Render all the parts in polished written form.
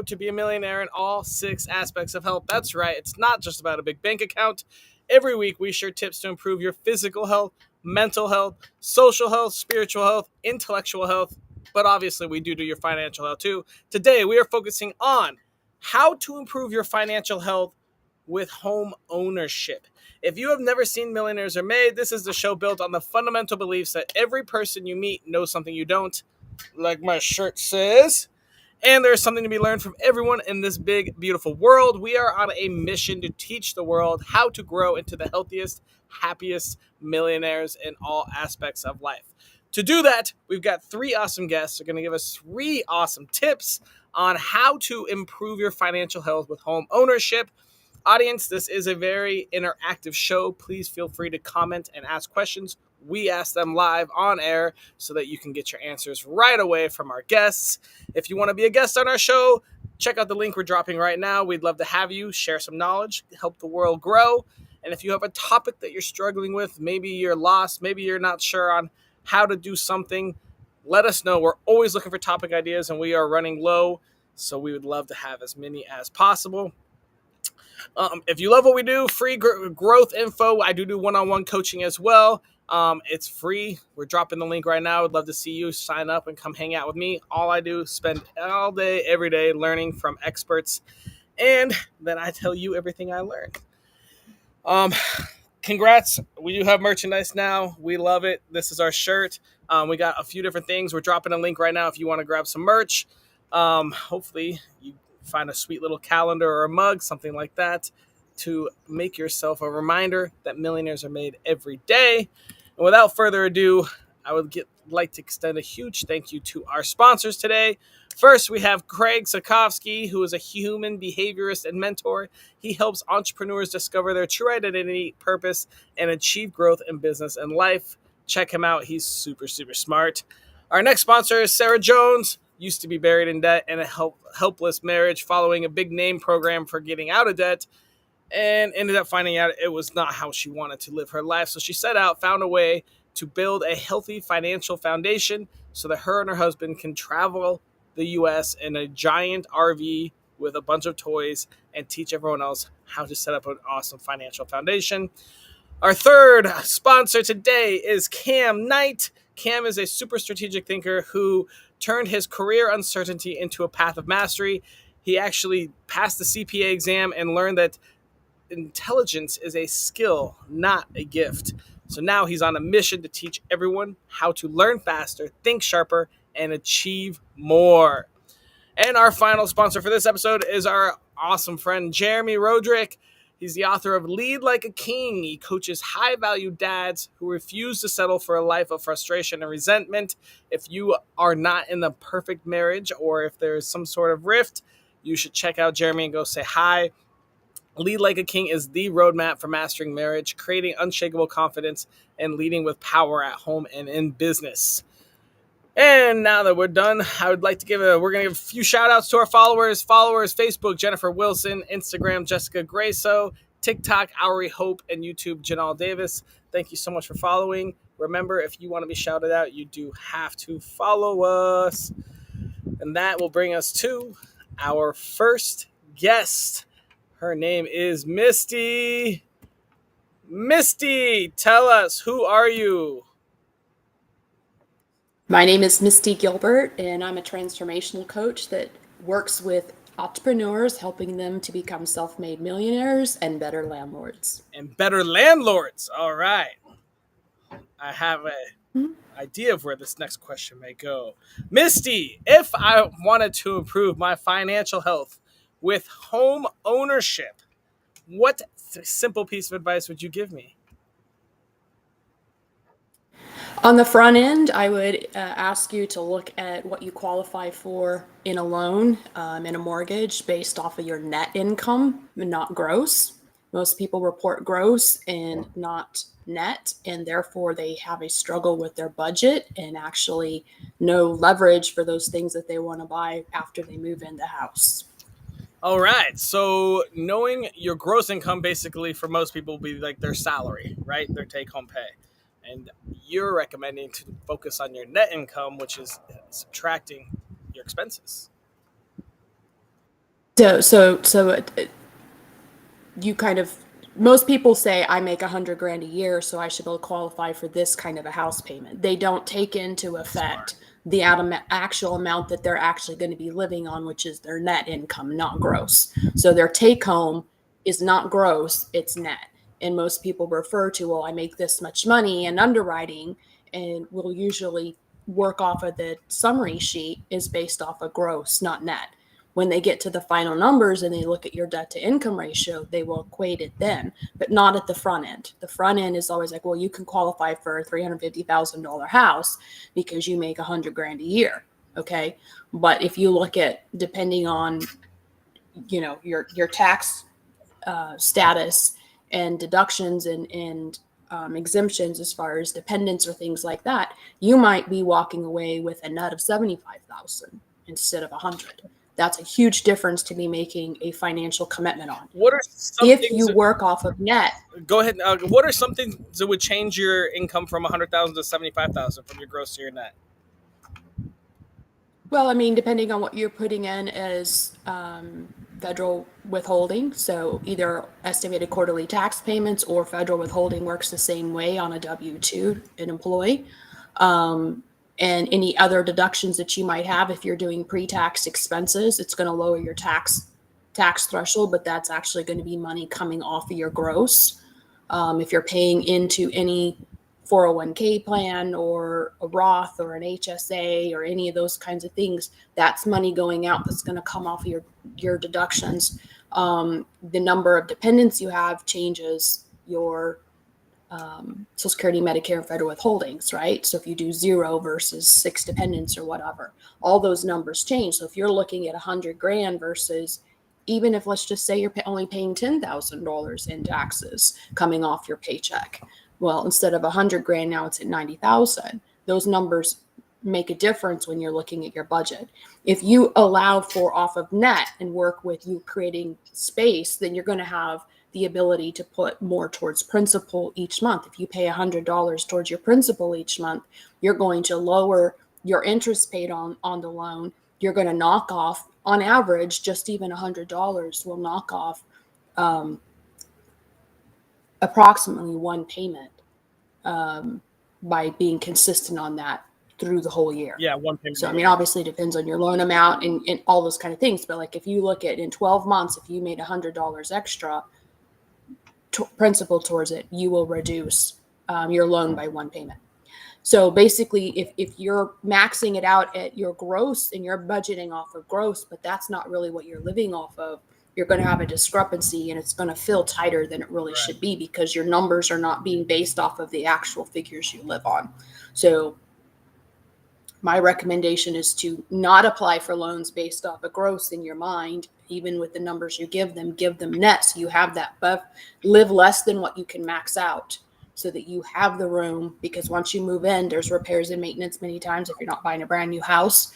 road to be a millionaire in all 6 aspects of health. That's right, it's not just about a big bank account. Every week, we share tips to improve your physical health, mental health, social health, spiritual health, intellectual health, but obviously, we do your financial health too. Today, we are focusing on how to improve your financial health with home ownership. If you have never seen Millionaires Are Made, this is the show built on the fundamental beliefs that every person you meet knows something you don't, like my shirt says. And there's something to be learned from everyone in this big, beautiful world. We are on a mission to teach the world how to grow into the healthiest, happiest millionaires in all aspects of life. To do that, we've got 3 awesome guests who are going to give us 3 awesome tips on how to improve your financial health with home ownership. Audience, this is a very interactive show. Please feel free to comment and ask questions. We ask them live on air so that you can get your answers right away from our guests. If you want to be a guest on our show, check out the link we're dropping right now. We'd love to have you share some knowledge, help the world grow. And if you have a topic that you're struggling with, maybe you're lost, maybe you're not sure on how to do something, let us know. We're always looking for topic ideas and we are running low, so we would love to have as many as possible. If you love what we do, free growth info. I do one-on-one coaching as well. It's free. We're dropping the link right now. I'd love to see you sign up and come hang out with me. All I do is spend all day, every day learning from experts. And then I tell you everything I learned. Congrats. We do have merchandise now. We love it. This is our shirt. We got a few different things. We're dropping a link right now if you want to grab some merch. Hopefully you find a sweet little calendar or a mug, something like that, to make yourself a reminder that millionaires are made every day. And without further ado, I would like to extend a huge thank you to our sponsors today. First, we have Craig Sakovsky, who is a human behaviorist and mentor. He helps entrepreneurs discover their true identity, purpose, and achieve growth in business and life. Check him out. He's super, super smart. Our next sponsor is Sarah Jones. Used to be buried in debt and a helpless marriage following a big name program for getting out of debt, and ended up finding out it was not how she wanted to live her life. So she set out, found a way to build a healthy financial foundation so that her and her husband can travel the U.S. in a giant RV with a bunch of toys and teach everyone else how to set up an awesome financial foundation. Our third sponsor today is Cam Knight. Cam is a super strategic thinker who turned his career uncertainty into a path of mastery. He actually passed the CPA exam and learned that intelligence is a skill, not a gift. So now he's on a mission to teach everyone how to learn faster, think sharper, and achieve more. And our final sponsor for this episode is our awesome friend, Jeremy Roderick. He's the author of Lead Like a King. He coaches high-value dads who refuse to settle for a life of frustration and resentment. If you are not in the perfect marriage or if there's some sort of rift, you should check out Jeremy and go say hi. Lead Like a King is the roadmap for mastering marriage, creating unshakable confidence, and leading with power at home and in business. And now that we're done, we're going to give a few shout outs to our followers. Facebook, Jennifer Wilson, Instagram, Jessica Grayso, TikTok, Aury Hope, and YouTube, Janelle Davis. Thank you so much for following. Remember, if you want to be shouted out, you do have to follow us. And that will bring us to our first guest. Her name is Misty. Misty, tell us, who are you? My name is Misty Gilbert, and I'm a transformational coach that works with entrepreneurs, helping them to become self-made millionaires and better landlords. And better landlords. All right. I have an idea of where this next question may go. Misty, if I wanted to improve my financial health with home ownership, what simple piece of advice would you give me? On the front end, I would ask you to look at what you qualify for in a loan, in a mortgage, based off of your net income, not gross. Most people report gross and not net, and therefore they have a struggle with their budget and actually no leverage for those things that they want to buy after they move in the house. All right. So knowing your gross income basically for most people will be like their salary, right? Their take home pay. And you're recommending to focus on your net income, which is subtracting your expenses. You kind of, most people say I make 100 grand a year, so I should qualify for this kind of a house payment. They don't take into Smart. effect the actual amount that they're actually going to be living on, which is their net income, not gross. So their take home is not gross, it's net. And most people refer to, well, I make this much money in underwriting, and will usually work off of the summary sheet is based off of gross, not net. When they get to the final numbers and they look at your debt to income ratio, they will equate it then, but not at the front end. The front end is always like, well, you can qualify for a $350,000 house because you make 100 grand a year. Okay. But if you look at, depending on, your tax status and deductions and exemptions as far as dependents or things like that, you might be walking away with a net of 75,000 instead of 100. That's a huge difference to be making a financial commitment on. What are some If things? you work off of net, Go ahead. What are some things that would change your income from 100,000 to 75,000 from your gross to your net? well, I mean, depending on what you're putting in as federal withholding, so either estimated quarterly tax payments or federal withholding works the same way on a W-2, an employee. And any other deductions that you might have if you're doing pre-tax expenses, it's going to lower your tax threshold, but that's actually going to be money coming off of your gross. If you're paying into any 401k plan or a Roth or an HSA or any of those kinds of things, that's money going out that's going to come off of your deductions. The number of dependents you have changes your Social Security, Medicare, and federal withholdings, right? So if you do 0 versus 6 dependents or whatever, all those numbers change. So if you're looking at 100 grand versus, even if, let's just say, you're only paying $10,000 in taxes coming off your paycheck, well, instead of 100 grand, now it's at 90,000. Those numbers make a difference when you're looking at your budget. If you allow for off of net and work with you creating space, then you're going to have the ability to put more towards principal each month. If you pay $100 towards your principal each month, you're going to lower your interest paid on the loan. You're going to knock off, on average, just even $100 will knock off approximately one payment by being consistent on that through the whole year. Yeah, one payment. So, I mean, obviously it depends on your loan amount and all those kind of things. But like if you look at in 12 months, if you made $100 extra principal towards it, you will reduce your loan by one payment. So basically, if you're maxing it out at your gross and you're budgeting off of gross, but that's not really what you're living off of, you're going to have a discrepancy and it's going to feel tighter than it really should be because your numbers are not being based off of the actual figures you live on. So my recommendation is to not apply for loans based off of gross in your mind. Even with the numbers you give them net. So you have that live less than what you can max out so that you have the room, because once you move in, there's repairs and maintenance many times if you're not buying a brand new house.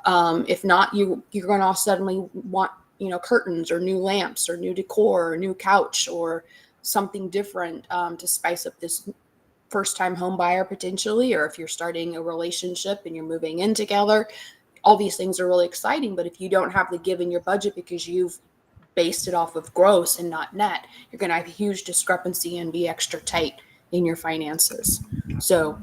If not, you're going to suddenly want, curtains or new lamps or new decor or new couch or something different to spice up this first-time home buyer potentially, or if you're starting a relationship and you're moving in together. All these things are really exciting, but if you don't have the give in your budget because you've based it off of gross and not net, you're going to have a huge discrepancy and be extra tight in your finances. So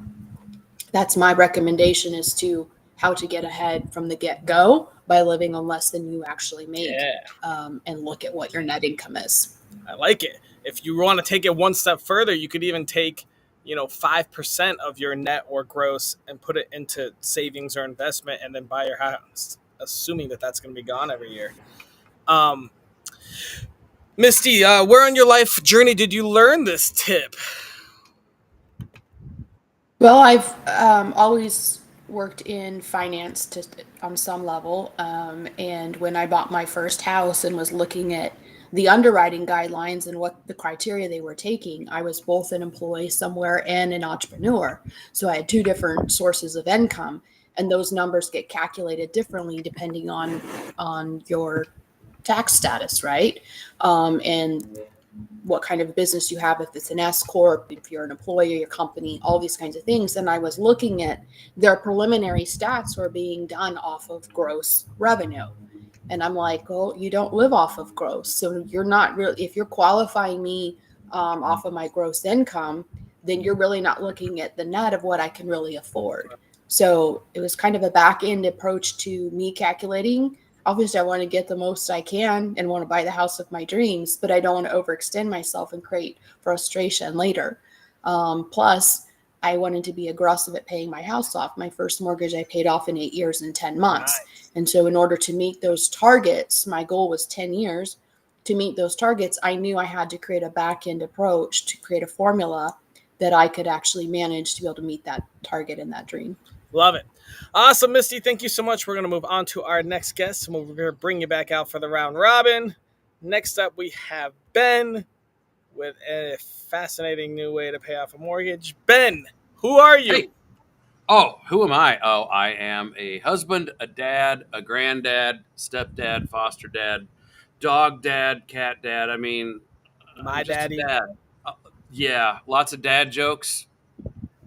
that's my recommendation, is to how to get ahead from the get-go by living on less than you actually make. And look at what your net income is. I like it. If you want to take it one step further, you could even take 5% of your net or gross and put it into savings or investment and then buy your house, assuming that that's going to be gone every year. Misty, where on your life journey did you learn this tip? Well, I've always worked in finance on some level. And when I bought my first house and was looking at the underwriting guidelines and what the criteria they were taking, I was both an employee somewhere and an entrepreneur. So I had two different sources of income, and those numbers get calculated differently depending on your tax status, right? And what kind of business you have, if it's an S corp, if you're an employee, your company, all these kinds of things. And I was looking at their preliminary stats were being done off of gross revenue. And I'm like, well, you don't live off of gross. So you're not really, if you're qualifying me off of my gross income, then you're really not looking at the net of what I can really afford. So it was kind of a back end approach to me calculating. Obviously, I want to get the most I can and want to buy the house of my dreams, but I don't want to overextend myself and create frustration later. Plus, I wanted to be aggressive at paying my house off. My first mortgage I paid off in 8 years and 10 months. Nice. And so, in order to meet those targets, my goal was 10 years. To meet those targets, I knew I had to create a back end approach to create a formula that I could actually manage to be able to meet that target and that dream. Love it. Awesome, Misty. Thank you so much. We're going to move on to our next guest, and we're going to bring you back out for the round robin. Next up, we have Ben with a fascinating new way to pay off a mortgage. Ben, who are Hey, you? who am I? Oh, I am a husband, a dad, a granddad, stepdad, foster dad, dog dad, cat dad. I mean, My I'm just a daddy. dad. Uh, yeah, lots of dad jokes.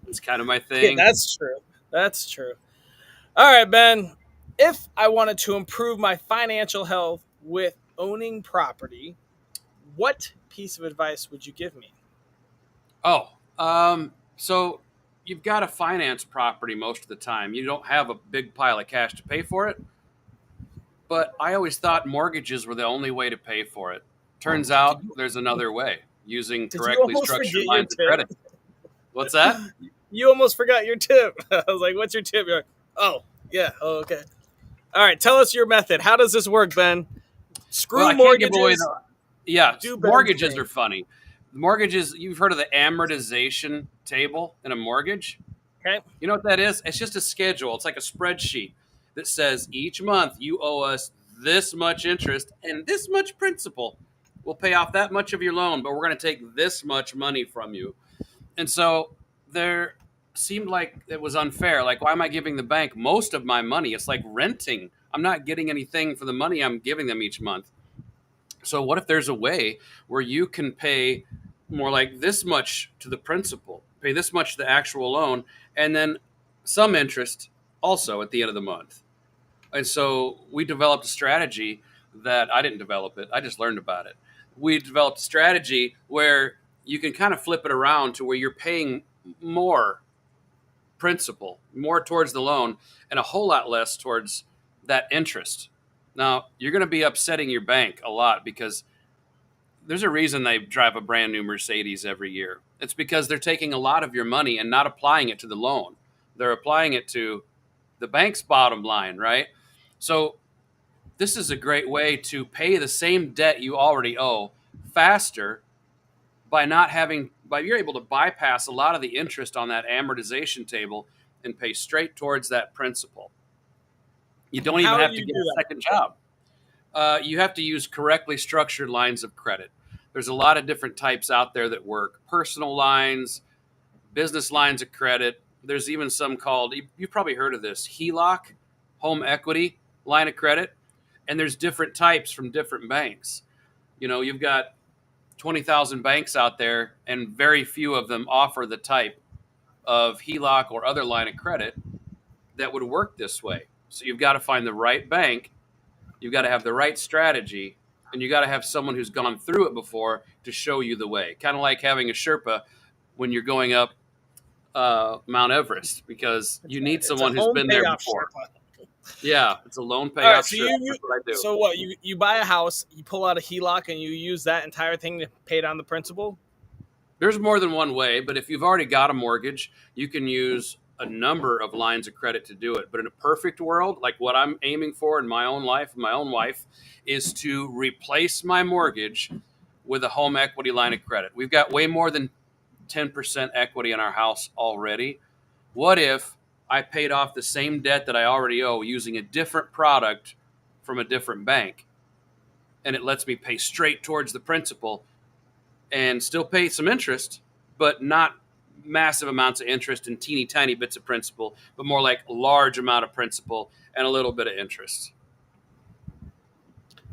It's kind of my Yeah, thing. that's true. That's true. All right, Ben. If I wanted to improve my financial health with owning property, what piece of advice would you give me? Oh, so you've got to finance property most of the time. You don't have a big pile of cash to pay for it. But I always thought mortgages were the only way to pay for it. Turns Did out you there's another way using did you correctly almost structured forget your lines of tip? credit. What's that? You almost forgot your tip. I was like, "What's your tip?" You're like, "Oh, yeah, oh, okay." All right, tell us your method. How does this work, Ben? Well, Screw I can't give away mortgages. the. Yeah, Do Ben's mortgages thing. are funny. Mortgages, you've heard of the amortization table in a mortgage? Okay. You know what that is? It's just a schedule. It's like a spreadsheet that says each month you owe us this much interest and this much principal. We'll pay off that much of your loan, but we're going to take this much money from you. And so there seemed like it was unfair. Like, why am I giving the bank most of my money? It's like renting. I'm not getting anything for the money I'm giving them each month. So, what if there's a way where you can pay more like this much to the principal, pay this much to the actual loan, and then some interest also at the end of the month? And so we developed a strategy that I didn't develop it, I just learned about it. We developed a strategy where you can kind of flip it around to where you're paying more principal, more towards the loan, and a whole lot less towards that interest. Now, you're going to be upsetting your bank a lot because there's a reason they drive a brand new Mercedes every year. It's because they're taking a lot of your money and not applying it to the loan. They're applying it to the bank's bottom line, right? So this is a great way to pay the same debt you already owe faster by not having by you're able to bypass a lot of the interest on that amortization table and pay straight towards that principal. You And don't even how do have to you get do a that? second job. You have to use correctly structured lines of credit. There's a lot of different types out there that work: personal lines, business lines of credit. There's even some called, you've probably heard of this, HELOC, home equity line of credit. And there's different types from different banks. You know, you've got 20,000 banks out there, and very few of them offer the type of HELOC or other line of credit that would work this way. So you've got to find the right bank, you've got to have the right strategy, and you got to have someone who's gone through it before to show you the way. Kind of like having a Sherpa when you're going up Mount Everest, because That's you right. need It's a someone who's home been there payoff before. Sherpa. Yeah, it's a loan All right, payoff so Sherpa. you That's what I do. so what you buy a house, you pull out a HELOC, and you use that entire thing to pay down the principal. There's more than one way, but if you've already got a mortgage, you can use a number of lines of credit to do it. But in a perfect world, like what I'm aiming for in my own life, my own wife, is to replace my mortgage with a home equity line of credit. We've got way more than 10% equity in our house already. What if I paid off the same debt that I already owe using a different product from a different bank, and it lets me pay straight towards the principal and still pay some interest, but not massive amounts of interest and teeny tiny bits of principal, but more like large amount of principal and a little bit of interest.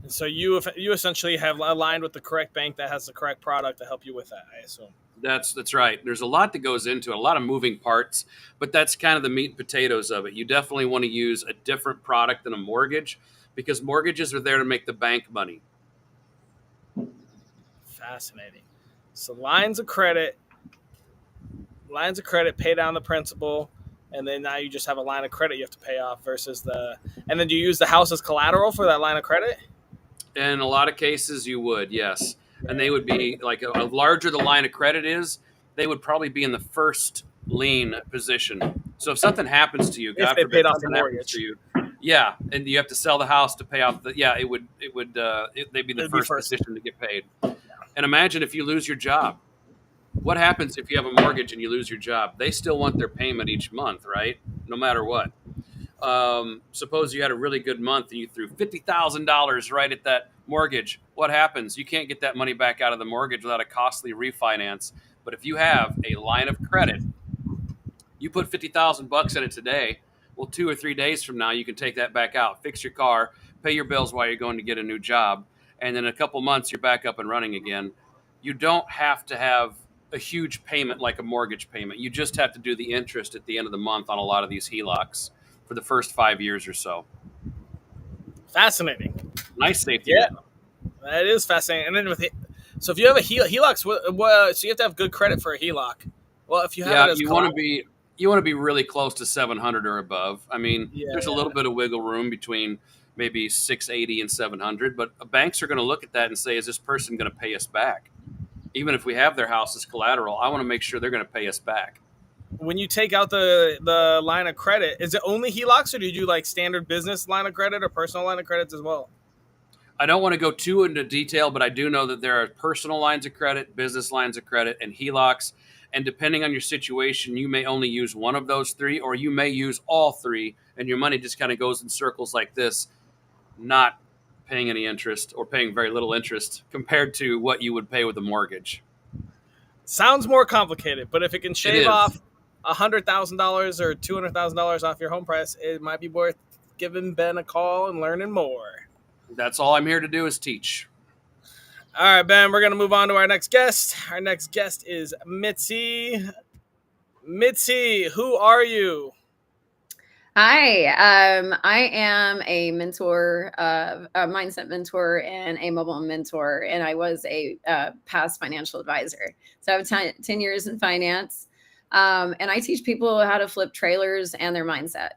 And so you essentially have aligned with the correct bank that has the correct product to help you with that. I assume. That's right. There's a lot that goes into it, a lot of moving parts, but that's kind of the meat and potatoes of it. You definitely want to use a different product than a mortgage, because mortgages are there to make the bank money. Fascinating. So lines of credit pay down the principal, and then now you just have a line of credit you have to pay off versus the. And then do you use the house as collateral for that line of credit? In a lot of cases, you would, yes. And they would be like a larger the line of credit is, they would probably be in the first lien position. So if something happens to you, If God they forbid paid off the something happens mortgage. to you, yeah, and you have to sell the house to pay off the, yeah, they'd be the It'd be first first. position to get paid. And imagine if you lose your job. What happens if you have a mortgage and you lose your job? They still want their payment each month, right? No matter what. Suppose you had a really good month and you threw $50,000 right at that mortgage. What happens? You can't get that money back out of the mortgage without a costly refinance. But if you have a line of credit, you put $50,000 in it today. Well, 2 or 3 days from now, you can take that back out, fix your car, pay your bills while you're going to get a new job, and in a couple months, you're back up and running again. You don't have to have a huge payment like a mortgage payment. You just have to do the interest at the end of the month on a lot of these HELOCs for the first 5 years or so. Fascinating. Nice safety Yeah. net. That is fascinating. And then with it, so if you have a HELOC, so you have to have good credit for a HELOC. Well, if you have Yeah, it as you want to be really close to 700 or above. I mean, there's a little bit of wiggle room between maybe 680 and 700, but banks are going to look at that and say, is this person going to pay us back? Even if we have their house as collateral, I want to make sure they're going to pay us back. When you take out the line of credit, is it only HELOCs, or do you do like standard business line of credit or personal line of credits as well? I don't want to go too into detail, but I do know that there are personal lines of credit, business lines of credit, and HELOCs. And depending on your situation, you may only use one of those three, or you may use all three, and your money just kind of goes in circles like this, not paying any interest or paying very little interest compared to what you would pay with a mortgage. Sounds more complicated, but if it can shave is. off $100,000 or $200,000 off your home price, it might be worth giving Ben a call and learning more. That's all I'm here to do is teach. All right, Ben, we're going to move on to our next guest. Our next guest is Mitzi. Mitzi, who are you? Hi, I am a mentor, a mindset mentor, and a mobile mentor, and I was a past financial advisor. So I have 10 years in finance, and I teach people how to flip trailers and their mindset.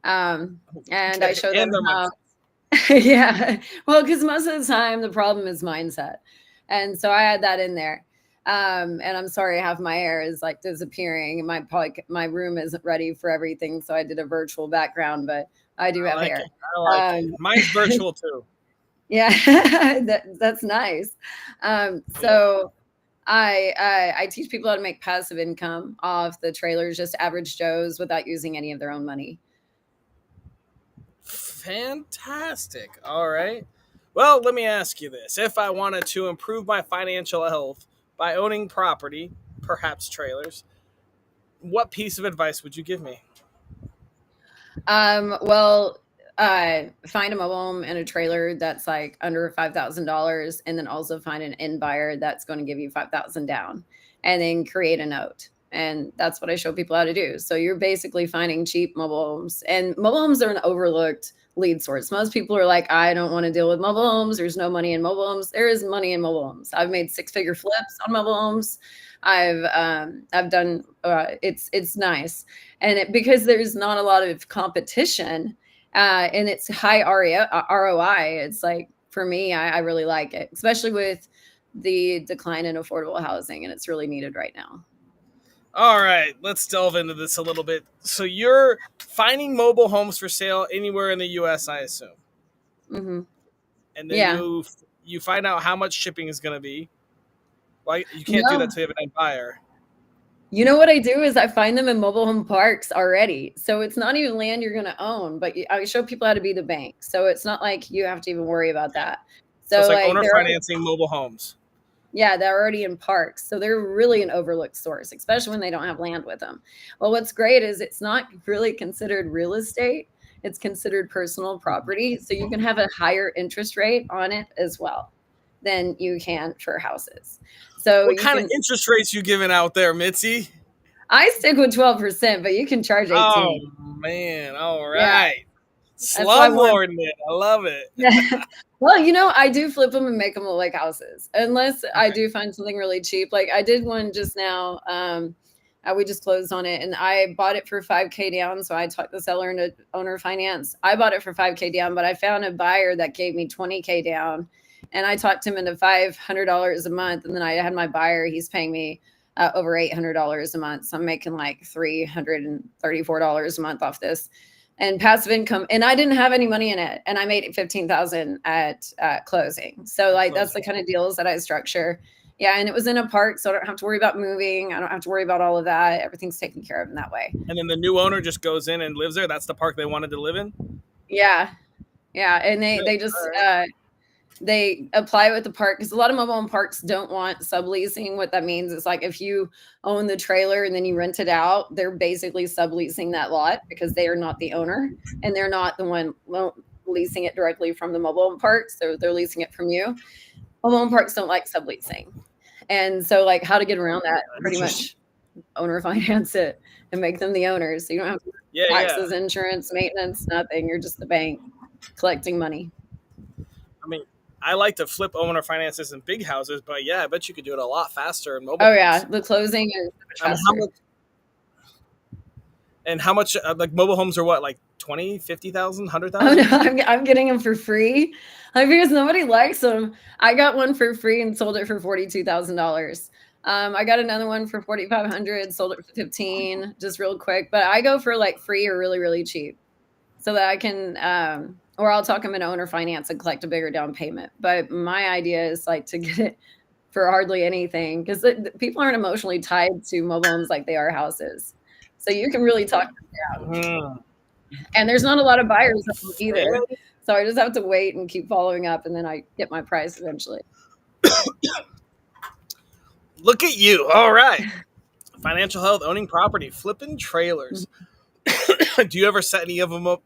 And I show them how. Yeah, well, because most of the time the problem is mindset, and so I had that in there. And I'm sorry, half my hair is like disappearing. My room isn't ready for everything, so I did a virtual background, but I do have hair. I like it. Mine's virtual too. Yeah, that's nice. So I teach people how to make passive income off the trailers, just average Joes, without using any of their own money. Fantastic. All right. Well, let me ask you this. If I wanted to improve my financial health by owning property, perhaps trailers, what piece of advice would you give me? Well, find a mobile home and a trailer that's like under $5,000, and then also find an end buyer that's going to give you $5,000 down, and then create a note. And that's what I show people how to do. So you're basically finding cheap mobile homes, and mobile homes are an overlooked lead source. Most people are like, I don't want to deal with mobile homes. There's no money in mobile homes. There is money in mobile homes. I've made 6-figure flips on mobile homes. I've done, it's nice. And because there's not a lot of competition, and it's high ROI, it's like, for me, I really like it, especially with the decline in affordable housing, and it's really needed right now. All right, let's delve into this a little bit. So you're finding mobile homes for sale anywhere in the U.S., I assume. Mm-hmm. And then you find out how much shipping is going to be. Well, you can't do that till you have an end buyer. You know what I do is I find them in mobile home parks already. So it's not even land you're going to own, but I show people how to be the bank. So it's not like you have to even worry about that. So it's like owner financing mobile homes. Yeah, they're already in parks. So they're really an overlooked source, especially when they don't have land with them. Well, what's great is it's not really considered real estate. It's considered personal property. So you can have a higher interest rate on it as well than you can for houses. So what kind of interest rates you giving out there, Mitzi? I stick with 12%, but you can charge 18%. Oh, man. All right. That's why I want. Slumlording it. I love it. Well, I do flip them and make them look like houses, unless I do find something really cheap. Like I did one just now. We just closed on it, and I bought it for $5K down. So I talked the seller into owner finance. I bought it for $5K down, but I found a buyer that gave me $20K down, and I talked him into $500 a month. And then I had my buyer; he's paying me over $800 a month. So I'm making like $334 a month off this. And passive income, and I didn't have any money in it, and I made it 15,000 at closing. So like that's the kind of deals that I structure. Yeah, and it was in a park, so I don't have to worry about moving. I don't have to worry about all of that. Everything's taken care of in that way. And then the new owner just goes in and lives there. That's the park they wanted to live in. Yeah, and they just they apply with the park, because a lot of mobile home parks don't want subleasing. What that means is like if you own the trailer and then you rent it out, they're basically subleasing that lot because they are not the owner and they're not the one leasing it directly from the mobile home park. So they're leasing it from you. Mobile home parks don't like subleasing. And so like how to get around that, pretty much owner finance it and make them the owners. So you don't have taxes, insurance, maintenance, nothing. You're just the bank collecting money. I mean, I like to flip owner finances in big houses, but yeah, I bet you could do it a lot faster in mobile. Oh yeah, the closing is faster. How much like mobile homes are what, like 20, 50,000, 100,000? Oh no, I'm getting them for free. Like because nobody likes them. I got one for free and sold it for $42,000. I got another one for $4,500, sold it for $15,000, just real quick. But I go for like free or really, really cheap, so that I can or I'll talk them into owner finance and collect a bigger down payment. But my idea is like to get it for hardly anything, because people aren't emotionally tied to mobile homes like they are houses. So you can really talk them down. And there's not a lot of buyers either. So I just have to wait and keep following up, and then I get my price eventually. Look at you. All right. Financial health, owning property, flipping trailers. Do you ever set any of them up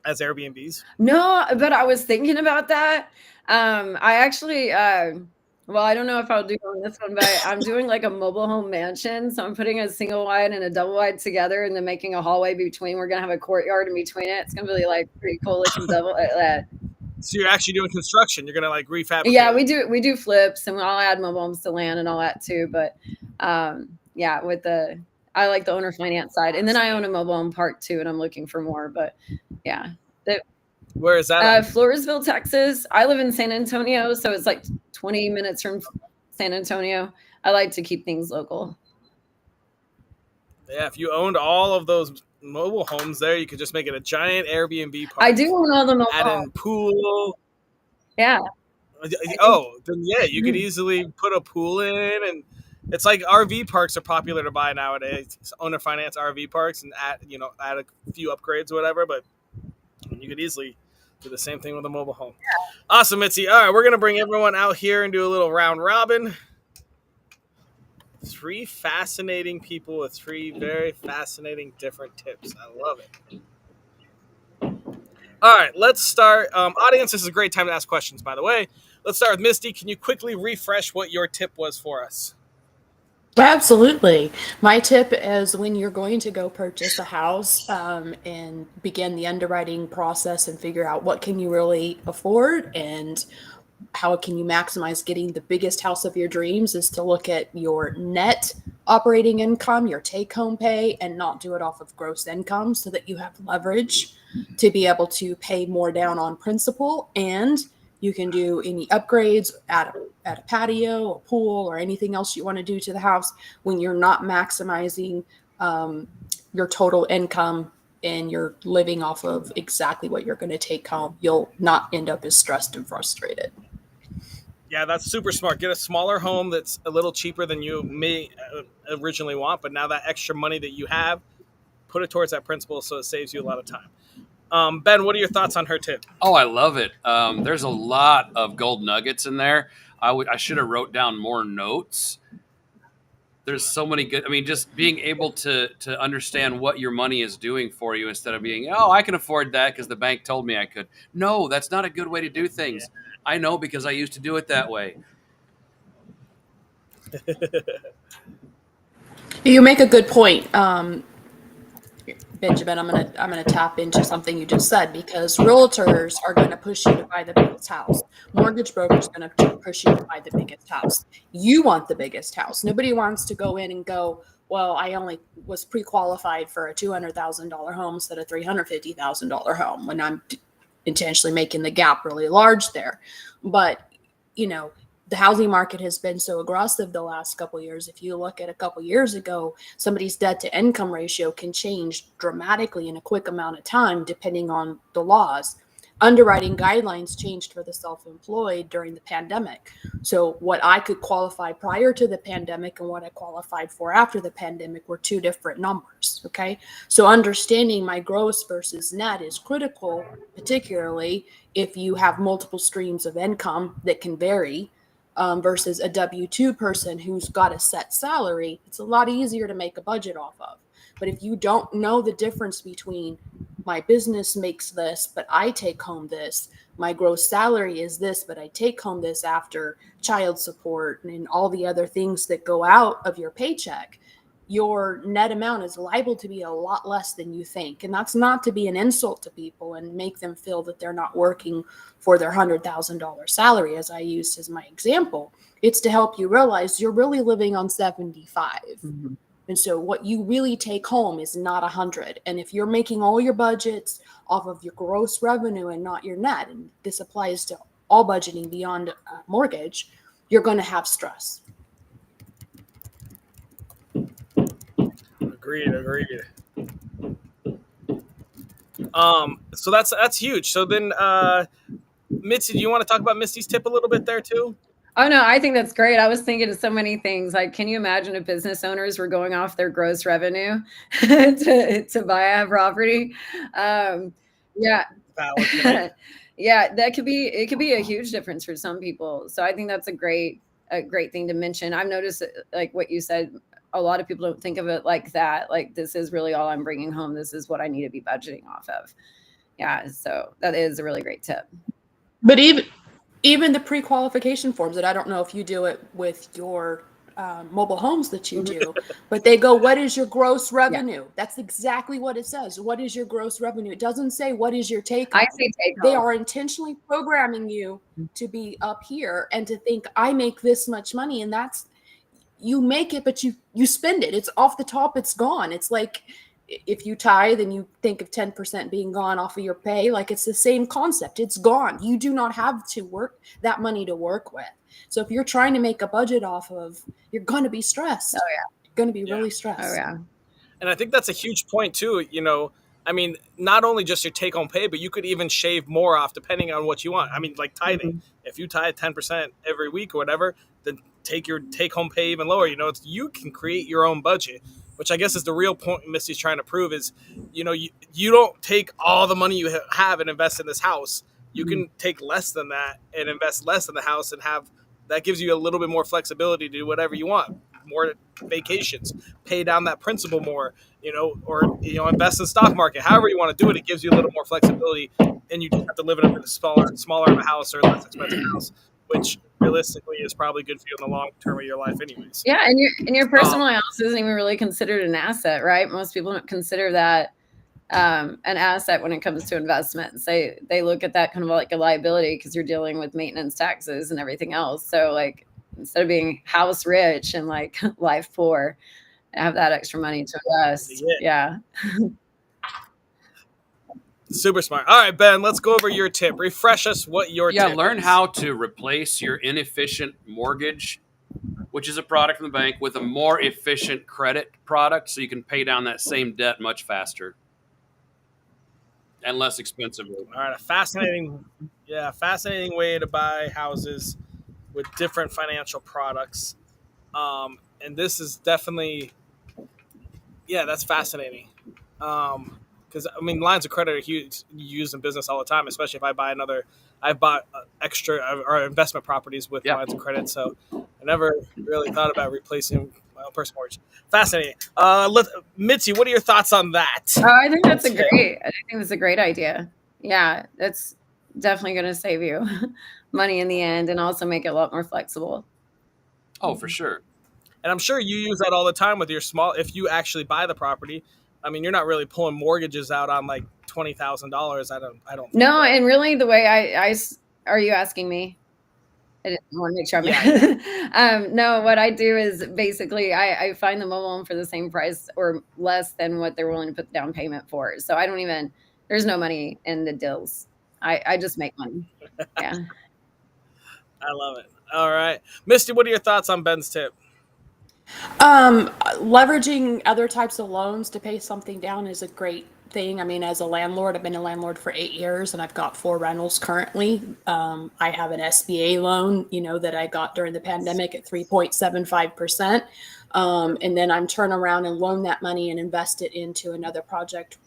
as Airbnbs? No, but I was thinking about that. I actually, well, I don't know if I'll do on this one, but I'm doing like a mobile home mansion. So I'm putting a single wide and a double wide together, and then making a hallway between. We're gonna have a courtyard in between it. It's gonna be like pretty cool looking double. So you're actually doing construction. You're gonna like refabricate. Yeah, we do flips, and I'll add mobile homes to land and all that too. But yeah, I like the owner finance side, and then I own a mobile home park too, and I'm looking for more. But yeah. Where is that? Floresville, Texas. I live in San Antonio, so it's like 20 minutes from San Antonio. I like to keep things local. Yeah, if you owned all of those mobile homes there, you could just make it a giant Airbnb park. I do own all the mobile homes. Add in pool. Yeah. Oh, then yeah, you could easily put a pool in, and it's like RV parks are popular to buy nowadays. Owner finance RV parks, and add a few upgrades or whatever, but you could easily do the same thing with a mobile home. Yeah. Awesome, Mitzi. All right, we're going to bring everyone out here and do a little round robin. 3 fascinating people with 3 very fascinating different tips. I love it. All right, let's start. Audience, this is a great time to ask questions, by the way. Let's start with Misty. Can you quickly refresh what your tip was for us? Absolutely. My tip is when you're going to go purchase a house and begin the underwriting process and figure out what can you really afford and how can you maximize getting the biggest house of your dreams, is to look at your net operating income, your take-home pay, and not do it off of gross income, so that you have leverage to be able to pay more down on principal, and you can do any upgrades, add a patio, a pool, or anything else you want to do to the house when you're not maximizing your total income and you're living off of exactly what you're going to take home. You'll not end up as stressed and frustrated. Yeah, that's super smart. Get a smaller home that's a little cheaper than you may originally want, but now that extra money that you have, put it towards that principal so it saves you a lot of time. Ben, what are your thoughts on her tip? Oh, I love it. There's a lot of gold nuggets in there. I should have wrote down more notes. There's so many good. I mean, just being able to understand what your money is doing for you, instead of being, oh, I can afford that because the bank told me I could. No, that's not a good way to do things. Yeah. I know, because I used to do it that way. You make a good point. Benjamin, I'm gonna tap into something you just said, because realtors are going to push you to buy the biggest house. Mortgage brokers are going to push you to buy the biggest house. You want the biggest house. Nobody wants to go in and go, well, I only was pre-qualified for a $200,000 home instead of $350,000 home, when I'm intentionally making the gap really large there. But the housing market has been so aggressive the last couple of years. If you look at a couple of years ago, somebody's debt to income ratio can change dramatically in a quick amount of time, depending on the laws. Underwriting guidelines changed for the self-employed during the pandemic. So what I could qualify prior to the pandemic and what I qualified for after the pandemic were two different numbers. Okay. So understanding my gross versus net is critical, particularly if you have multiple streams of income that can vary. Versus a W-2 person who's got a set salary, it's a lot easier to make a budget off of. But if you don't know the difference between my business makes this, but I take home this, my gross salary is this, but I take home this after child support and all the other things that go out of your paycheck, your net amount is liable to be a lot less than you think. And that's not to be an insult to people and make them feel that they're not working for their $100,000 salary, as I used as my example. It's to help you realize you're really living on 75. Mm-hmm. And so what you really take home is not 100. And if you're making all your budgets off of your gross revenue and not your net, and this applies to all budgeting beyond mortgage, you're going to have stress. Agreed. So that's huge. So then, Mitzi, do you want to talk about Misty's tip a little bit there too? Oh no, I think that's great. I was thinking of so many things. Like, can you imagine if business owners were going off their gross revenue to buy a property? Yeah. Yeah, it could be a huge difference for some people. So I think that's a great thing to mention. I've noticed, like what you said, a lot of people don't think of it like that. Like, this is really all I'm bringing home. This is what I need to be budgeting off of. Yeah. So that is a really great tip. But even the pre-qualification forms, that I don't know if you do it with your mobile homes that you do, but they go, what is your gross revenue? Yeah. That's exactly what it says. What is your gross revenue? It doesn't say what is your take home. I say take home. They are intentionally programming you to be up here and to think, I make this much money, and that's, you make it, but you spend it. It's off the top. It's gone. It's like if you tithe and you think of 10% being gone off of your pay, like it's the same concept. It's gone. You do not have to work that money to work with. So if you're trying to make a budget off of, you're going to be stressed. Oh yeah. You're going to be really stressed. Oh yeah. And I think that's a huge point too. I mean, not only just your take home pay, but you could even shave more off depending on what you want. I mean, like tithing. Mm-hmm. If you tithe 10% every week or whatever, then take your take home pay even lower. You can create your own budget, which I guess is the real point Misty's trying to prove is, you don't take all the money you have and invest in this house. You can take less than that and invest less in the house and that gives you a little bit more flexibility to do whatever you want. More vacations, pay down that principal more, or invest in the stock market. However you want to do it, it gives you a little more flexibility, and you just have to live in a smaller of a house or less expensive house, which realistically is probably good for you in the long term of your life, anyways. Yeah, and your personal house isn't even really considered an asset, right? Most people don't consider that an asset when it comes to investments. They look at that kind of like a liability because you're dealing with maintenance, taxes, and everything else. So like, instead of being house rich and like life poor, have that extra money to invest. Yeah. Super smart. All right, Ben, let's go over your tip. Refresh us what your tip learn is. how to replace your inefficient mortgage, which is a product from the bank, with a more efficient credit product so you can pay down that same debt much faster and less expensively. All right, a fascinating way to buy houses with different financial products. And this is definitely, that's fascinating. Because lines of credit are huge, used in business all the time, especially if I've bought extra or investment properties with lines of credit. So I never really thought about replacing my own personal mortgage. Fascinating. Mitzi, what are your thoughts on that? I think that's a great idea. Yeah, that's definitely going to save you money in the end and also make it a lot more flexible. Oh, for sure. And I'm sure you use that all the time with your if you actually buy the property, I mean, you're not really pulling mortgages out on like $20,000. I don't. No, and really the way are you asking me? I just want to make sure I'm Yeah. no, what I do is basically I find the mobile home for the same price or less than what they're willing to put down payment for. So I don't even there's no money in the deals. I just make money. Yeah. I love it. All right, Misty, what are your thoughts on Ben's tip? Leveraging other types of loans to pay something down is a great thing. I mean, as a landlord, I've been a landlord for 8 years and I've got 4 rentals currently. I have an SBA loan, that I got during the pandemic at 3.75%. And then I'm turn around and loan that money and invest it into another project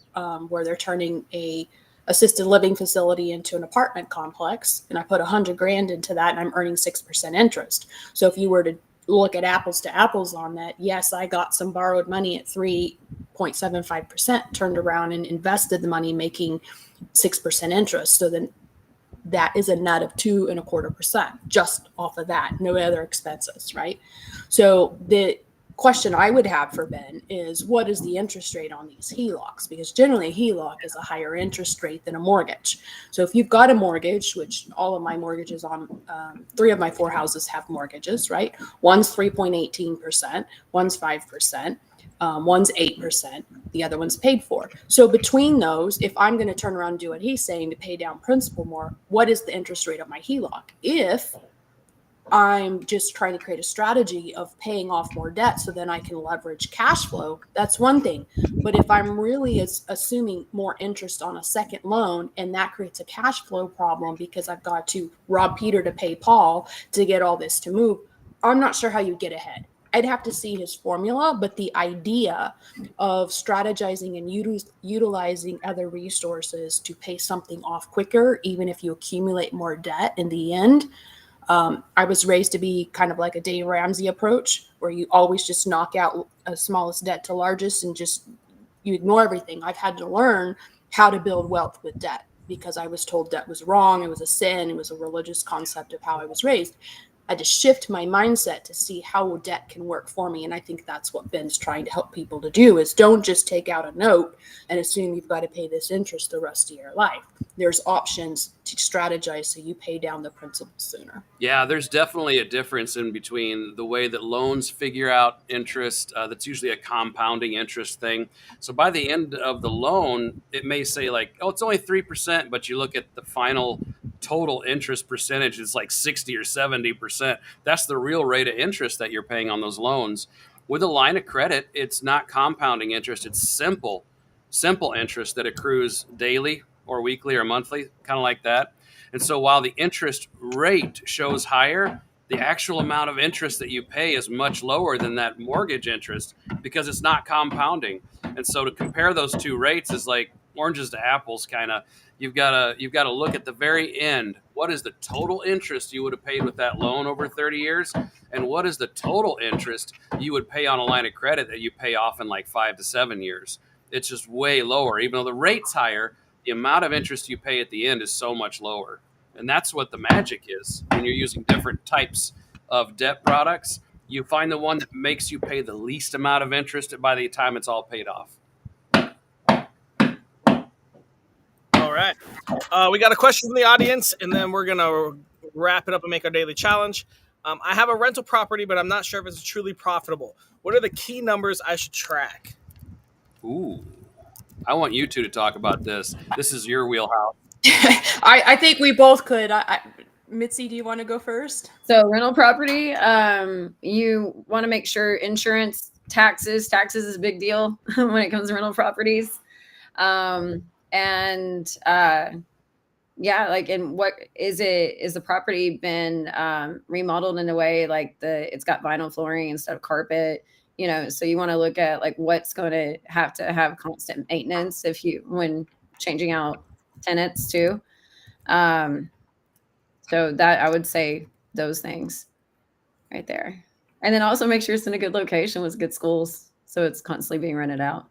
where they're turning a assisted living facility into an apartment complex. And I put 100 grand into that and I'm earning 6% interest. So if you were to look at apples to apples on that, yes, I got some borrowed money at 3.75%, turned around and invested the money, making 6% interest. So then that is a net of 2.25% just off of that, no other expenses, right? So the question I would have for Ben is, what is the interest rate on these HELOCs? Because generally a HELOC is a higher interest rate than a mortgage. So if you've got a mortgage, which all of my mortgages on 3 of my 4 houses have mortgages, right? One's 3.18%, one's 5%, one's 8%, the other one's paid for. So between those, if I'm going to turn around and do what he's saying to pay down principal more, what is the interest rate of my HELOC? If I'm just trying to create a strategy of paying off more debt so then I can leverage cash flow, that's one thing. But if I'm really assuming more interest on a second loan and that creates a cash flow problem because I've got to rob Peter to pay Paul to get all this to move, I'm not sure how you get ahead. I'd have to see his formula, but the idea of strategizing and utilizing other resources to pay something off quicker, even if you accumulate more debt in the end, I was raised to be kind of like a Dave Ramsey approach, where you always just knock out a smallest debt to largest and just you ignore everything. I've had to learn how to build wealth with debt because I was told debt was wrong. It was a sin. It was a religious concept of how I was raised. I had to shift my mindset to see how debt can work for me. And I think that's what Ben's trying to help people to do is don't just take out a note and assume you've got to pay this interest the rest of your life. There's options to strategize so you pay down the principal sooner. Yeah, there's definitely a difference in between the way that loans figure out interest. That's usually a compounding interest thing. So by the end of the loan, it may say like, oh, it's only 3%, but you look at the final total interest percentage, it's like 60 or 70%. That's the real rate of interest that you're paying on those loans. With a line of credit, it's not compounding interest. It's simple interest that accrues daily or weekly or monthly, kind of like that. And so while the interest rate shows higher, the actual amount of interest that you pay is much lower than that mortgage interest because it's not compounding. And so to compare those two rates is like oranges to apples kind of. You've got to look at the very end. What is the total interest you would have paid with that loan over 30 years? And what is the total interest you would pay on a line of credit that you pay off in like 5 to 7 years? It's just way lower. Even though the rate's higher, the amount of interest you pay at the end is so much lower. And that's what the magic is when you're using different types of debt products. You find the one that makes you pay the least amount of interest by the time it's all paid off. All right. We got a question from the audience, and then we're going to wrap it up and make our daily challenge. I have a rental property, but I'm not sure if it's truly profitable. What are the key numbers I should track? Ooh, I want you two to talk about this. This is your wheelhouse. I think we both could. Mitzi, do you want to go first? So rental property, you want to make sure insurance, taxes is a big deal when it comes to rental properties. And what is the property been remodeled in a way like it's got vinyl flooring instead of carpet, so you want to look at like what's going to have constant maintenance when changing out tenants too. So that I would say those things right there. And then also make sure it's in a good location with good schools so it's constantly being rented out.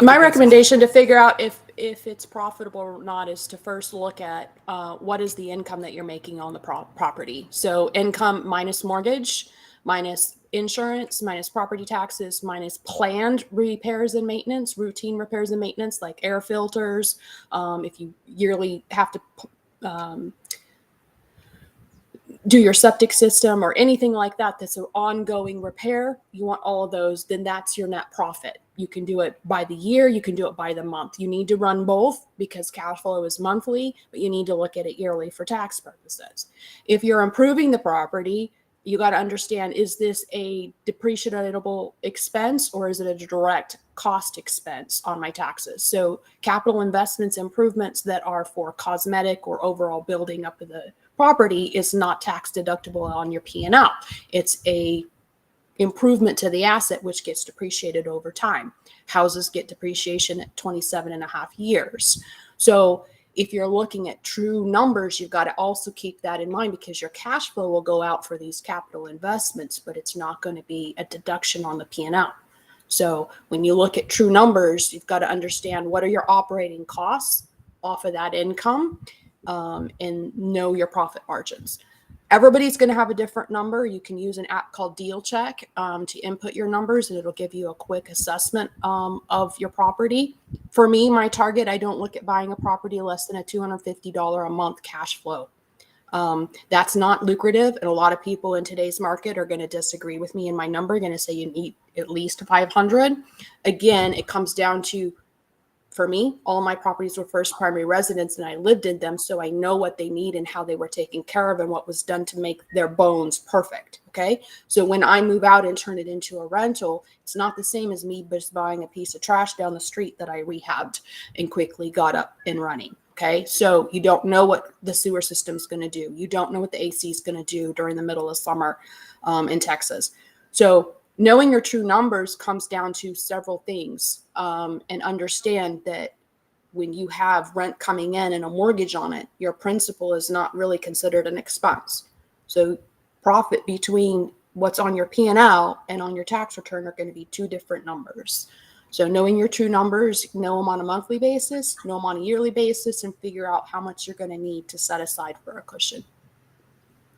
My recommendation to figure out if it's profitable or not is to first look at what is the income that you're making on the property. So income minus mortgage, minus insurance, minus property taxes, minus planned repairs and maintenance, routine repairs and maintenance like air filters. If you yearly have to do your septic system or anything like that that's an ongoing repair, you want all of those, then that's your net profit. You can do it by the year, you can do it by the month. You need to run both because cash flow is monthly, but you need to look at it yearly for tax purposes. If you're improving the property, you got to understand, is this a depreciable expense or is it a direct cost expense on my taxes? So capital investments, improvements that are for cosmetic or overall building up of the property is not tax deductible on your P&L. It's a improvement to the asset, which gets depreciated over time. Houses get depreciation at 27 and a half years. So if you're looking at true numbers, you've got to also keep that in mind because your cash flow will go out for these capital investments, but it's not going to be a deduction on the P&L. So when you look at true numbers, you've got to understand what are your operating costs off of that income, and know your profit margins. Everybody's going to have a different number. You can use an app called Deal Check to input your numbers, and it'll give you a quick assessment of your property. For me, my target, I don't look at buying a property less than a $250 a month cash flow. That's not lucrative, and a lot of people in today's market are going to disagree with me and my number, going to say you need at least 500. Again, it comes down to, for me, all my properties were first primary residence and I lived in them. So I know what they need and how they were taken care of and what was done to make their bones perfect. Okay. So when I move out and turn it into a rental, it's not the same as me just buying a piece of trash down the street that I rehabbed and quickly got up and running. Okay. So you don't know what the sewer system is going to do. You don't know what the AC is going to do during the middle of summer in Texas. So knowing your true numbers comes down to several things, and understand that when you have rent coming in and a mortgage on it, your principal is not really considered an expense. So profit between what's on your P&L and on your tax return are going to be two different numbers. So knowing your true numbers, know them on a monthly basis, know them on a yearly basis, and figure out how much you're going to need to set aside for a cushion.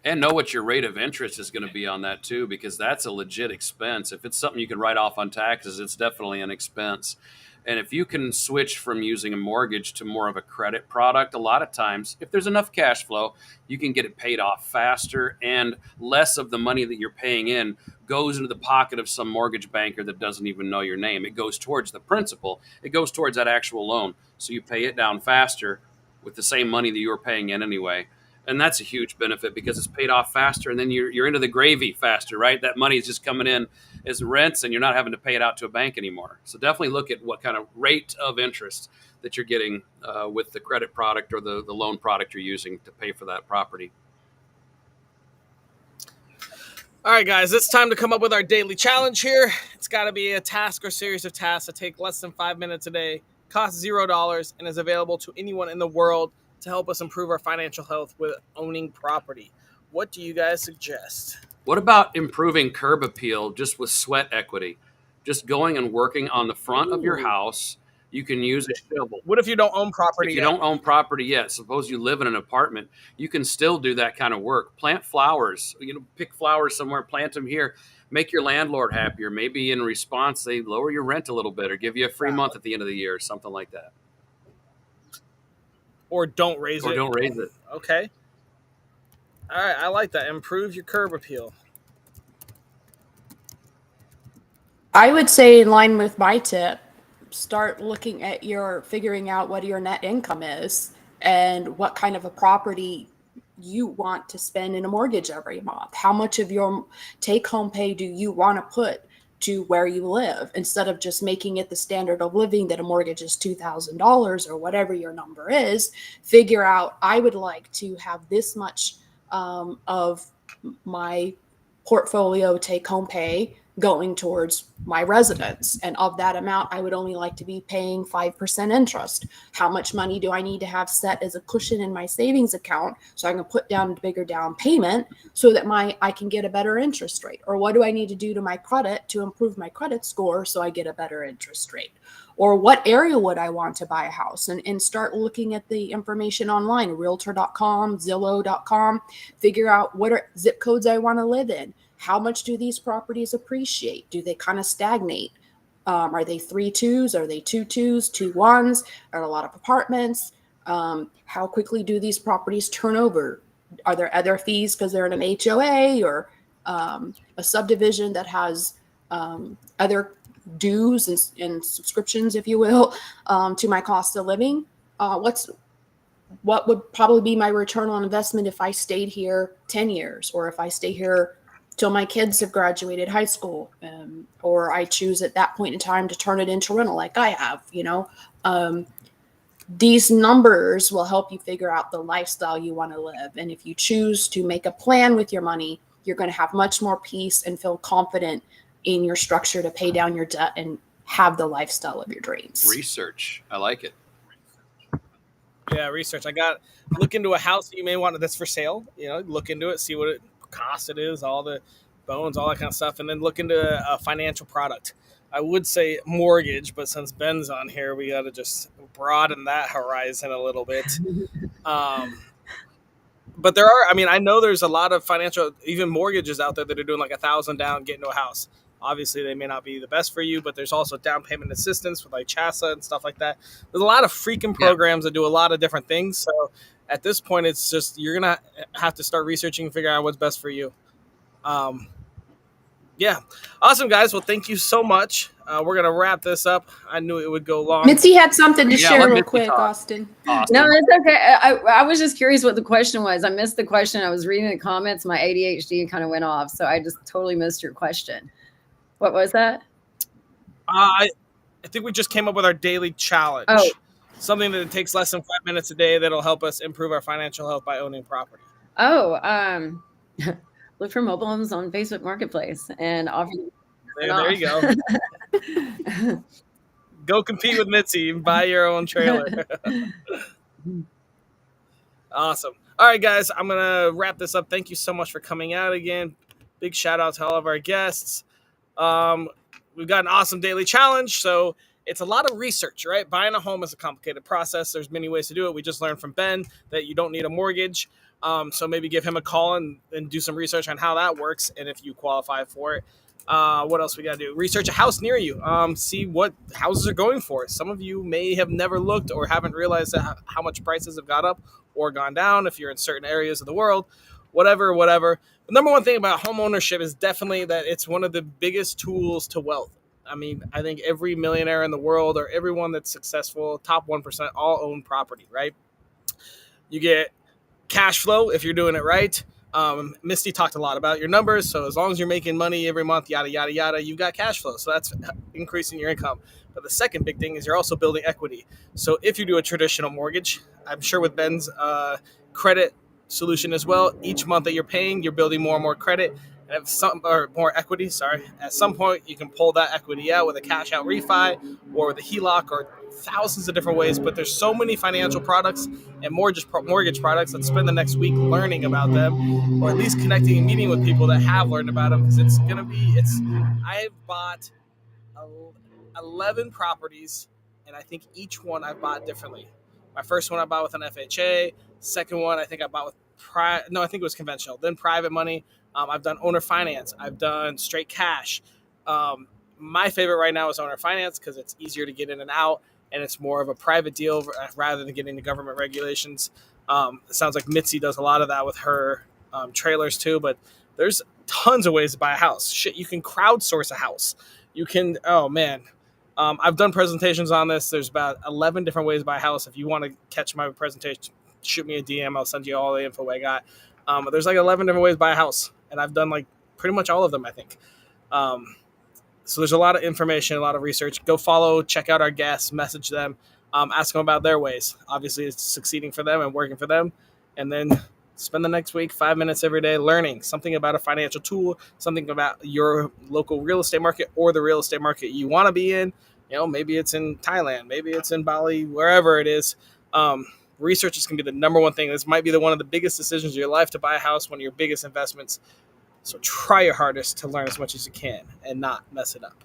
And know what your rate of interest is going to be on that too, because that's a legit expense. If it's something you can write off on taxes, it's definitely an expense. And if you can switch from using a mortgage to more of a credit product, a lot of times, if there's enough cash flow, you can get it paid off faster, and less of the money that you're paying in goes into the pocket of some mortgage banker that doesn't even know your name. It goes towards the principal. It goes towards that actual loan. So you pay it down faster with the same money that you were paying in anyway. And that's a huge benefit because it's paid off faster, and then you're into the gravy faster, right? That money is just coming in as rents, and you're not having to pay it out to a bank anymore. So definitely look at what kind of rate of interest that you're getting with the credit product or the loan product you're using to pay for that property. All right, guys, it's time to come up with our daily challenge here. It's got to be a task or series of tasks that take less than 5 minutes a day, costs $0, and is available to anyone in the world to help us improve our financial health with owning property. What do you guys suggest? What about improving curb appeal just with sweat equity? Just going and working on the front of your house. You can use a shovel. What if you don't own property If you yet? don't own property yet, suppose you live in an apartment, you can still do that kind of work. Plant flowers, pick flowers somewhere, plant them here. Make your landlord happier. Maybe in response, they lower your rent a little bit or give you a free month at the end of the year or something like that. Or don't raise it. Or don't raise it. Okay. All right, I like that. Improve your curb appeal. I would say, in line with my tip, start looking at figuring out what your net income is and what kind of a property you want to spend in a mortgage every month. How much of your take-home pay do you want to put to where you live, instead of just making it the standard of living that a mortgage is $2,000 or whatever your number is. Figure out, I would like to have this much of my portfolio take-home pay going towards my residence. And of that amount, I would only like to be paying 5% interest. How much money do I need to have set as a cushion in my savings account so I can put down a bigger down payment so that I can get a better interest rate? Or what do I need to do to my credit to improve my credit score so I get a better interest rate? Or what area would I want to buy a house? And start looking at the information online, realtor.com, zillow.com, figure out what are zip codes I want to live in. How much do these properties appreciate? Do they kind of stagnate? Are they 3.2s? Are they 2.2s, 2.1s? Are a lot of apartments? How quickly do these properties turn over? Are there other fees because they're in an HOA or a subdivision that has other dues and subscriptions, if you will, to my cost of living? What would probably be my return on investment if I stayed here 10 years, or if I stay here till my kids have graduated high school, or I choose at that point in time to turn it into rental like I have, these numbers will help you figure out the lifestyle you want to live. And if you choose to make a plan with your money, you're going to have much more peace and feel confident in your structure to pay down your debt and have the lifestyle of your dreams. Research. I like it. Yeah, research. Look into a house that you may want that's for sale. Look into it, see what it cost it is, all the bones, all that kind of stuff, and then look into a financial product. I would say mortgage, but since Ben's on here, we got to just broaden that horizon a little bit. But I know there's a lot of financial, even mortgages out there that are doing like $1,000 down, get into a house. Obviously, they may not be the best for you, but there's also down payment assistance with like CHASA and stuff like that. There's a lot of freaking programs that do a lot of different things. So at this point, it's just you're going to have to start researching and figuring out what's best for you. Yeah. Awesome, guys. Well, thank you so much. We're going to wrap this up. I knew it would go long. Mitzi had something to share let real Mitzi quick, talk. Austin. No, it's okay. I was just curious what the question was. I missed the question. I was reading the comments. My ADHD kind of went off. So I just totally missed your question. What was that? I think we just came up with our daily challenge. Oh. Something that takes less than 5 minutes a day that'll help us improve our financial health by owning property. Look for mobile homes on Facebook Marketplace and offer. There you go. Go compete with Mitzi and buy your own trailer. Awesome. All right, guys, I'm going to wrap this up. Thank you so much for coming out again. Big shout out to all of our guests. We've got an awesome daily challenge. So it's a lot of research, right? Buying a home is a complicated process. There's many ways to do it. We just learned from Ben that you don't need a mortgage. So maybe give him a call and do some research on how that works and if you qualify for it. What else we got to do? Research a house near you. See what houses are going for. Some of you may have never looked or haven't realized how much prices have gone up or gone down if you're in certain areas of the world. Whatever. The number one thing about home ownership is definitely that it's one of the biggest tools to wealth. I mean, I think every millionaire in the world or everyone that's successful, top 1%, all own property, right? You get cash flow if you're doing it right. Misty talked a lot about your numbers. So as long as you're making money every month, yada, yada, yada, you've got cash flow. So that's increasing your income. But the second big thing is you're also building equity. So if you do a traditional mortgage, I'm sure with Ben's credit solution as well, each month that you're paying, you're building more and more credit and more equity. At some point, you can pull that equity out with a cash out refi or with a HELOC or thousands of different ways. But there's so many financial products and mortgage products. Let's spend the next week learning about them, or at least connecting and meeting with people that have learned about them, because I've bought 11 properties, and I think each one I bought differently. My first one I bought with an FHA. Second one I think I bought with I think it was conventional. Then private money. I've done owner finance. I've done straight cash. My favorite right now is owner finance because it's easier to get in and out, and it's more of a private deal rather than getting the government regulations. It sounds like Mitzi does a lot of that with her trailers too, but there's tons of ways to buy a house. Shit, you can crowdsource a house. You can, I've done presentations on this. There's about 11 different ways to buy a house. If you want to catch my presentation, shoot me a DM. I'll send you all the info I got. But there's like 11 different ways to buy a house, and I've done like pretty much all of them, I think. So there's a lot of information, a lot of research. Go follow, check out our guests, message them, ask them about their ways. Obviously, it's succeeding for them and working for them. And then spend the next week, 5 minutes every day, learning something about a financial tool, something about your local real estate market or the real estate market you want to be in. Maybe it's in Thailand, maybe it's in Bali, wherever it is. Research is going to be the number one thing. This might be one of the biggest decisions of your life to buy a house, one of your biggest investments. So try your hardest to learn as much as you can and not mess it up.